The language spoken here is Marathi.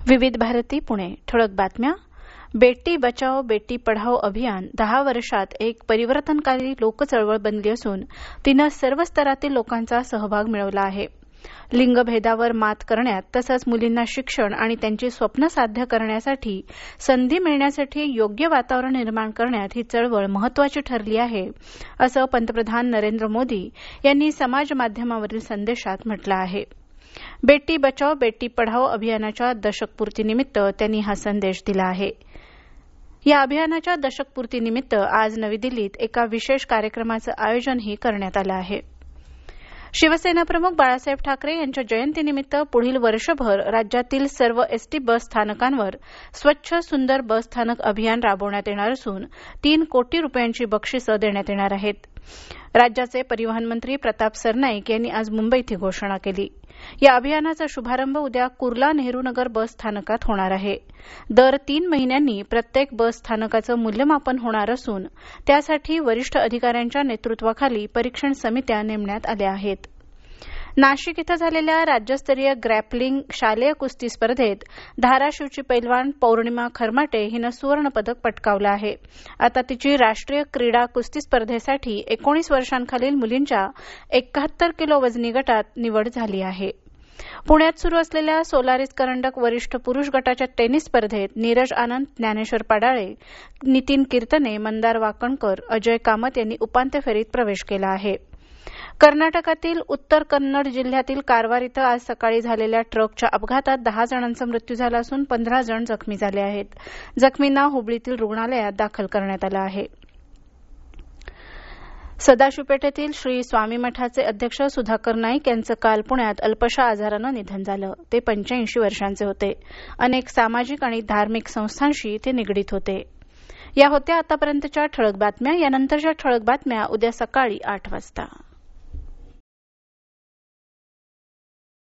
विविध भारती पुणे ठळक बातम्या. बेटी बचाओ बेटी पढाओ अभियान 10 वर्षात एक परिवर्तनकारी लोकचळवळ बनली असून तिनं सर्व स्तरातील लोकांचा सहभाग मिळवला आहे. लिंगभेदावर मात करण्यात तसंच मुलींना शिक्षण आणि त्यांची स्वप्न साध्य करण्यासाठी संधी मिळण्यासाठी योग्य वातावरण निर्माण करण्यात ही चळवळ महत्वाची ठरली आहे, असं पंतप्रधान नरेंद्र मोदी यांनी समाज माध्यमावरील संदेशात म्हटलं आहे. बेटी बचाओ बेटी पढाओ अभियानाच्या दशकपूर्तीनिमित्त त्यांनी हा संदेश दिला आहे. या अभियानाच्या दशकपूर्तीनिमित्त आज नवी दिल्लीत एका विशेष कार्यक्रमाचं आयोजनही करण्यात आलं आहे. शिवसेना प्रमुख बाळासाहेब ठाकरे यांच्या जयंतीनिमित्त पुढील वर्षभर राज्यातील सर्व एसटी बस स्थानकांवर स्वच्छ सुंदर बस स्थानक अभियान राबवण्यात येणार असून 3 कोटी रुपयांची बक्षिसं देण्यात येणार आहेत. राज्याचे परिवहन मंत्री प्रताप सरनाईक यांनी आज मुंबईत ही घोषणा केली. या अभियानाचा शुभारंभ उद्या कुर्ला नेहरू नगर बस स्थानकात होणार आहे. दर 3 महिन्यांनी प्रत्येक बस स्थानकाचं मूल्यमापन होणार असून त्यासाठी वरिष्ठ अधिकाऱ्यांच्या नेतृत्वाखाली परीक्षण समित्या नेमण्यात आल्या आहेत. नाशिक इथं झालेल्या राज्यस्तरीय ग्रॅपलिंग शालेय कुस्ती स्पर्धेत धाराशिवची पैलवान पौर्णिमा खरमाटे हिनं सुवर्ण पदक पटकावलं आहे. आता तिची राष्ट्रीय क्रीडा कुस्ती स्पर्धेसाठी 19 वर्षांखालील मुलींच्या 71 किलो वजनी गटात निवड झाली आहे. पुण्यात सुरू असलेल्या सोलारिस करंडक वरिष्ठ पुरुष गटाच्या टेनिस स्पर्धेत नीरज आनंद, ज्ञानेश्वर पाडाळे, नितीन कीर्तने, मंदार वाकणकर, अजय कामत यांनी उपांत्य फेरीत प्रवेश केला आहे. कर्नाटकातील उत्तर कन्नड जिल्ह्यातील कारवार इथं आज सकाळी झालेल्या ट्रकच्या अपघातात 10 जणांचा मृत्यू झाला असून 15 जण जखमी झाले आहेत. जखमींना हुबळीतील रुग्णालयात दाखल करण्यात आलं आहे. सदाशिवपेठेतील श्री स्वामी मठाचे अध्यक्ष सुधाकर नाईक यांचं काल पुण्यात अल्पशा आजारानं निधन झालं. ते 85 वर्षांचे होते. अनेक सामाजिक आणि धार्मिक संस्थांशी ते निगडीत होते. या होत्या आतापर्यंतच्या ठळक बातम्या. यानंतरच्या ठळक बातम्या उद्या सकाळी 8 वाजता.